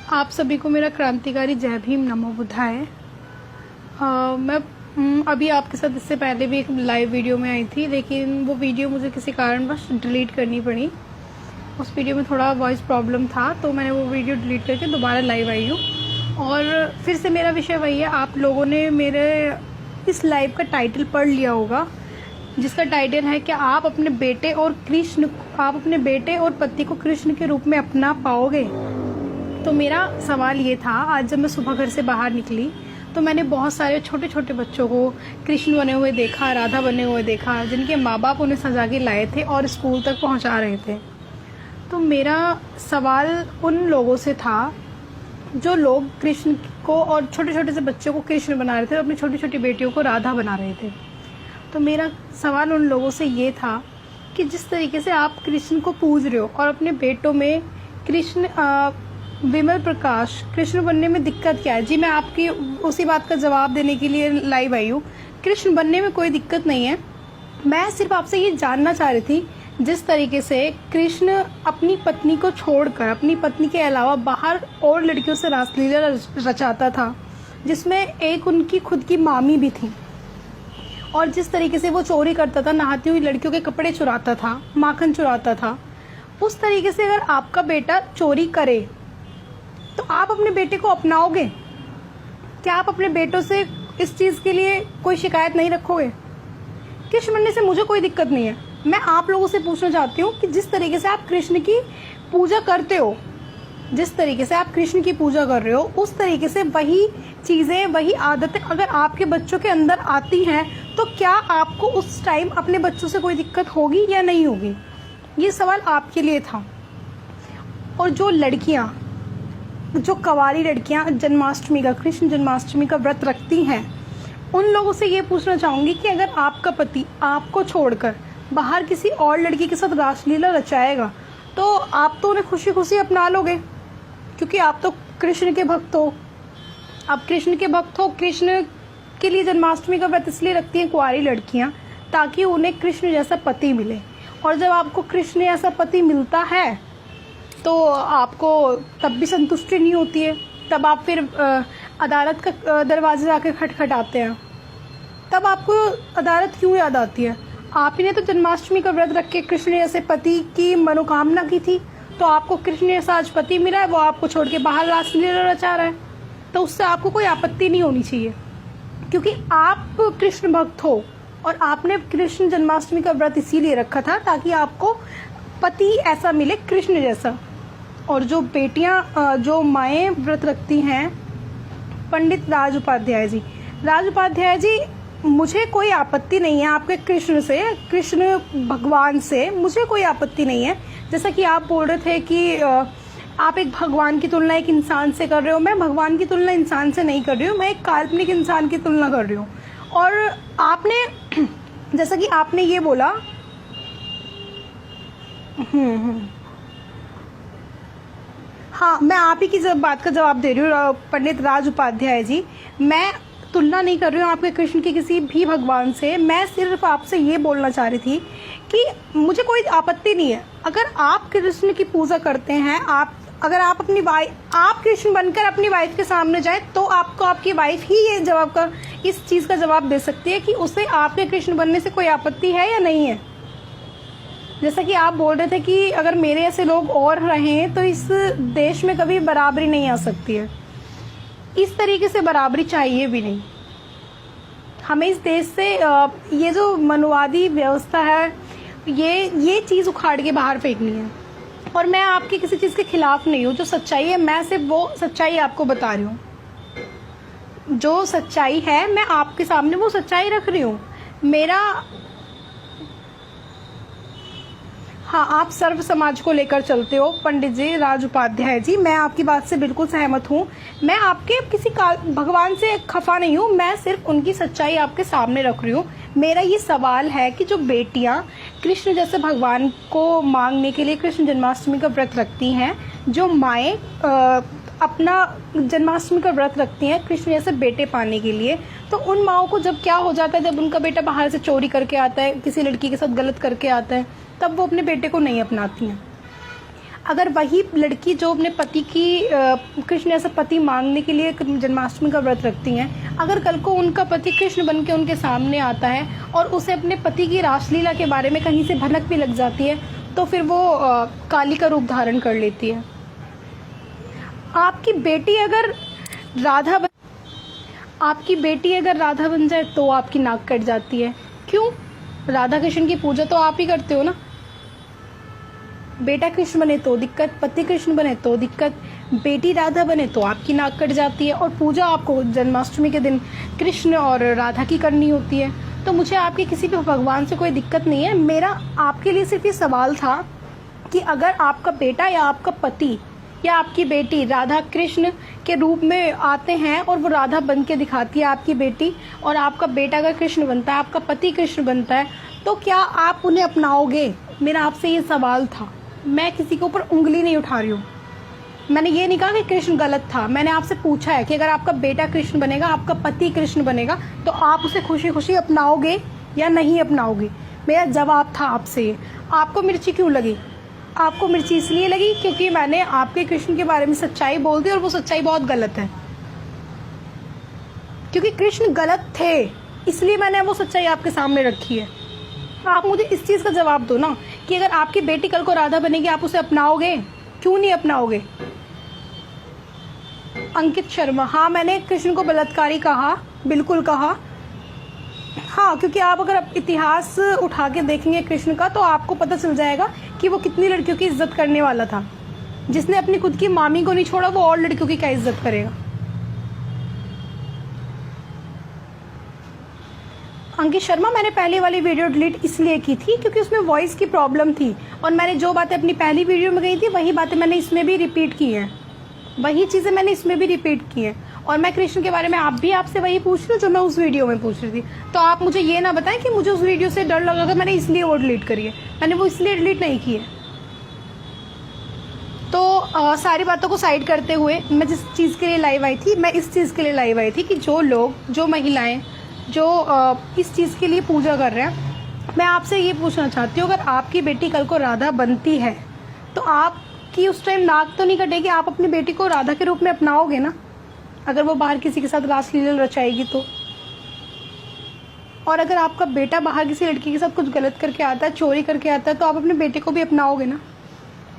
आप सभी को मेरा क्रांतिकारी जय भीम नमो बुद्धाय। मैं अभी आपके साथ इससे पहले भी एक लाइव वीडियो में आई थी, लेकिन वो वीडियो मुझे किसी कारणवश डिलीट करनी पड़ी। उस वीडियो में थोड़ा वॉइस प्रॉब्लम था, तो मैंने वो वीडियो डिलीट करके दोबारा लाइव आई हूँ। और फिर से मेरा विषय वही है। आप लोगों ने मेरे इस लाइव का टाइटल पढ़ लिया होगा, जिसका टाइटल है कि आप अपने बेटे और पति को कृष्ण के रूप में अपना पाओगे। तो मेरा सवाल ये था, आज जब मैं सुबह घर से बाहर निकली तो मैंने बहुत सारे छोटे छोटे बच्चों को कृष्ण बने हुए देखा, राधा बने हुए देखा, जिनके माँ बाप उन्हें सजा के लाए थे और स्कूल तक पहुँचा रहे थे। तो मेरा सवाल उन लोगों से था जो लोग कृष्ण को और छोटे छोटे से बच्चों को कृष्ण बना रहे थे और अपनी छोटी छोटी बेटियों को राधा बना रहे थे। तो मेरा सवाल उन लोगों से ये था कि जिस तरीके से आप कृष्ण को पूज रहे हो और अपने बेटों में कृष्ण विमल प्रकाश कृष्ण बनने में दिक्कत क्या है? जी, मैं आपकी उसी बात का जवाब देने के लिए लाइव आई हूँ। कृष्ण बनने में कोई दिक्कत नहीं है। मैं सिर्फ आपसे ये जानना चाह रही थी, जिस तरीके से कृष्ण अपनी पत्नी को छोड़कर अपनी पत्नी के अलावा बाहर और लड़कियों से रासलीला रचाता था, जिसमें एक उनकी खुद की मामी भी थी, और जिस तरीके से वो चोरी करता था, नहाती हुई लड़कियों के कपड़े चुराता था, माखन चुराता था, उस तरीके से अगर आपका बेटा चोरी करे तो आप अपने बेटे को अपनाओगे? क्या आप अपने बेटों से इस चीज़ के लिए कोई शिकायत नहीं रखोगे? कृष्ण बनने से मुझे कोई दिक्कत नहीं है। मैं आप लोगों से पूछना चाहती हूँ कि जिस तरीके से आप कृष्ण की पूजा करते हो, जिस तरीके से आप कृष्ण की पूजा कर रहे हो, उस तरीके से वही चीज़ें, वही आदतें अगर आपके बच्चों के अंदर आती हैं, तो क्या आपको उस टाइम अपने बच्चों से कोई दिक्कत होगी या नहीं होगी? ये सवाल आपके लिए था। और जो कवारी लड़कियां जन्माष्टमी का, कृष्ण जन्माष्टमी का व्रत रखती हैं, उन लोगों से ये पूछना चाहूँगी कि अगर आपका पति आपको छोड़कर बाहर किसी और लड़की के साथ रासलीला रचाएगा, तो आप तो उन्हें खुशी खुशी अपना लोगे, क्योंकि आप तो कृष्ण के भक्त हो। आप कृष्ण के भक्त हो। कृष्ण के लिए जन्माष्टमी का व्रत इसलिए रखती हैं कुंवारी लड़कियां, ताकि उन्हें कृष्ण जैसा पति मिले। और जब आपको कृष्ण जैसा पति मिलता है तो आपको तब भी संतुष्टि नहीं होती है। तब आप फिर अदालत का दरवाजे जाकर खटखटाते हैं। तब आपको अदालत क्यों याद आती है? आप ही ने तो जन्माष्टमी का व्रत रख के कृष्ण जैसे पति की मनोकामना की थी, तो आपको कृष्ण जैसा आज पति मिला है, वो आपको छोड़ के बाहर रासलीला रचा रहा है, तो उससे आपको कोई आपत्ति नहीं होनी चाहिए, क्योंकि आप कृष्ण भक्त हो और आपने कृष्ण जन्माष्टमी का व्रत इसीलिए रखा था ताकि आपको पति ऐसा मिले कृष्ण जैसा। और जो बेटियां, जो माएँ व्रत रखती हैं, पंडित राज उपाध्याय जी, मुझे कोई आपत्ति नहीं है आपके कृष्ण से, कृष्ण भगवान से मुझे कोई आपत्ति नहीं है। जैसा कि आप बोल रहे थे कि आप एक भगवान की तुलना एक इंसान से कर रहे हो, मैं भगवान की तुलना इंसान से नहीं कर रही हूँ, मैं एक काल्पनिक इंसान की तुलना कर रही हूँ। और आपने जैसा कि आपने ये बोला, हाँ, मैं आप ही की बात का जवाब दे रही हूँ पंडित राज उपाध्याय जी। मैं तुलना नहीं कर रही हूँ आपके कृष्ण के किसी भी भगवान से। मैं सिर्फ आपसे ये बोलना चाह रही थी कि मुझे कोई आपत्ति नहीं है अगर आप कृष्ण की पूजा करते हैं। अगर आप कृष्ण बनकर अपनी वाइफ के सामने जाए, तो आपको आपकी वाइफ ही इस चीज़ का जवाब दे सकती है कि उसे आपके कृष्ण बनने से कोई आपत्ति है या नहीं है। जैसा कि आप बोल रहे थे कि अगर मेरे ऐसे लोग और रहें तो इस देश में कभी बराबरी नहीं आ सकती है। इस तरीके से बराबरी चाहिए भी नहीं। हमें इस देश से ये जो मनुवादी व्यवस्था है, ये चीज़ उखाड़ के बाहर फेंकनी है। और मैं आपकी किसी चीज़ के खिलाफ नहीं हूँ। जो सच्चाई है, मैं सिर्फ वो सच्चाई आपको बता रही हूँ। जो सच्चाई है, मैं आपके सामने वो सच्चाई रख रही हूँ। हाँ, आप सर्व समाज को लेकर चलते हो पंडित जी, राज उपाध्याय जी, मैं आपकी बात से बिल्कुल सहमत हूँ। मैं आपके किसी भगवान से खफा नहीं हूँ, मैं सिर्फ उनकी सच्चाई आपके सामने रख रही हूँ। मेरा ये सवाल है कि जो बेटियाँ कृष्ण जैसे भगवान को मांगने के लिए कृष्ण जन्माष्टमी का व्रत रखती हैं, जो माएँ अपना जन्माष्टमी का व्रत रखती हैं कृष्ण जैसे बेटे पाने के लिए, तो उन माओं को जब क्या हो जाता है, जब उनका बेटा बाहर से चोरी करके आता है, किसी लड़की के साथ गलत करके आता है, तब वो अपने बेटे को नहीं अपनाती हैं। अगर वही लड़की जो अपने पति की कृष्ण ऐसा पति मांगने के लिए जन्माष्टमी का व्रत रखती हैं, अगर कल को उनका पति कृष्ण बन के उनके सामने आता है और उसे अपने पति की रासलीला के बारे में कहीं से भनक भी लग जाती है, तो फिर वो काली का रूप धारण कर लेती है। आपकी बेटी अगर राधा बन जाए तो आपकी नाक कट जाती है। क्यों? राधा कृष्ण की पूजा तो आप ही करते हो ना। बेटा कृष्ण बने तो दिक्कत, पति कृष्ण बने तो दिक्कत, बेटी राधा बने तो आपकी नाक कट जाती है। और पूजा आपको जन्माष्टमी के दिन कृष्ण और राधा की करनी होती है। तो मुझे आपके किसी भी भगवान से कोई दिक्कत नहीं है। मेरा आपके लिए सिर्फ ये सवाल था कि अगर आपका बेटा या आपका पति या आपकी बेटी राधा कृष्ण के रूप में आते हैं और वो राधा बन के दिखाती है आपकी बेटी, और आपका बेटा अगर कृष्ण बनता है, आपका पति कृष्ण बनता है, तो क्या आप उन्हें अपनाओगे? मेरा आपसे ये सवाल था। मैं किसी के ऊपर उंगली नहीं उठा रही हूँ। मैंने ये नहीं कहा कि कृष्ण गलत था। मैंने आपसे पूछा है कि अगर आपका बेटा कृष्ण बनेगा, आपका पति कृष्ण बनेगा, तो आप उसे खुशी खुशी अपनाओगे या नहीं अपनाओगे? मेरा जवाब था आपसे ये। आपको मिर्ची क्यों लगी? आपको मिर्ची इसलिए लगी क्योंकि मैंने आपके कृष्ण के बारे में सच्चाई बोल दी, और वो सच्चाई बहुत गलत है। क्योंकि कृष्ण गलत थे, इसलिए मैंने वो सच्चाई आपके सामने रखी है। आप मुझे इस चीज़ का जवाब दो ना कि अगर आपकी बेटी कल को राधा बनेगी, आप उसे अपनाओगे? क्यों नहीं अपनाओगे? अंकित शर्मा, हाँ मैंने कृष्ण को बलात्कारी कहा, बिल्कुल कहा। हाँ, क्योंकि आप अगर इतिहास उठा के देखेंगे कृष्ण का, तो आपको पता चल जाएगा कि वो कितनी लड़कियों की इज्जत करने वाला था। जिसने अपनी खुद की मामी को नहीं छोड़ा, वो और लड़कियों की क्या इज्जत करेगा? अंकित शर्मा, मैंने पहले वाली वीडियो डिलीट इसलिए की थी क्योंकि उसमें वॉइस की प्रॉब्लम थी, और मैंने जो बातें अपनी पहली वीडियो में कही थी वही बातें मैंने इसमें भी रिपीट की हैं। वही चीज़ें मैंने इसमें भी रिपीट की हैं। और मैं कृष्ण के बारे में भी आपसे वही पूछ रही हूँ जो मैं उस वीडियो में पूछ रही थी। तो आप मुझे ये ना बताएं कि मुझे उस वीडियो से डर लगा था, मैंने इसलिए वो डिलीट करी है। मैंने वो इसलिए डिलीट नहीं की है। तो सारी बातों को साइड करते हुए मैं जिस चीज़ के लिए लाइव आई थी, मैं इस चीज़ के लिए लाइव आई थी कि जो लोग, जो महिलाएं जो इस चीज़ के लिए पूजा कर रहे हैं, मैं आपसे ये पूछना चाहती हूँ, अगर आपकी बेटी कल को राधा बनती है तो आपकी उस टाइम नाक तो नहीं कटेगी? आप अपनी बेटी को राधा के रूप में अपनाओगे ना, अगर वो बाहर किसी के साथ रासलीला रचाएगी तो? और अगर आपका बेटा बाहर किसी लड़की के साथ कुछ गलत करके आता है, चोरी करके आता है, तो आप अपने बेटे को भी अपनाओगे ना?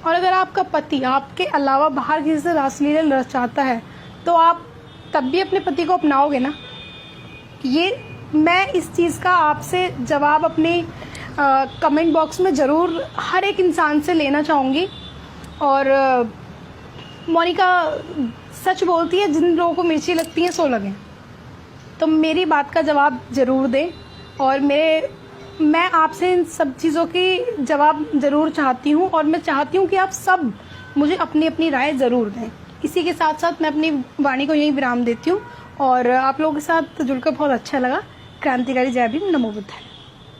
और अगर आपका पति आपके अलावा बाहर किसी से रासलीला रचाता है, तो आप तब भी अपने पति को अपनाओगे ना? ये मैं इस चीज़ का आपसे जवाब अपने कमेंट बॉक्स में ज़रूर हर एक इंसान से लेना चाहूँगी। और मोनिका सच बोलती है, जिन लोगों को मिर्ची लगती है सो लगे। तो मेरी बात का जवाब ज़रूर दें, और मैं आपसे इन सब चीज़ों की जवाब ज़रूर चाहती हूँ, और मैं चाहती हूँ कि आप सब मुझे अपनी अपनी राय ज़रूर दें। इसी के साथ साथ मैं अपनी वाणी को यहीं विराम देती हूँ, और आप लोगों के साथ जुड़कर बहुत अच्छा लगा। क्रांतिकारी जय भीम, नमो बुद्धाय।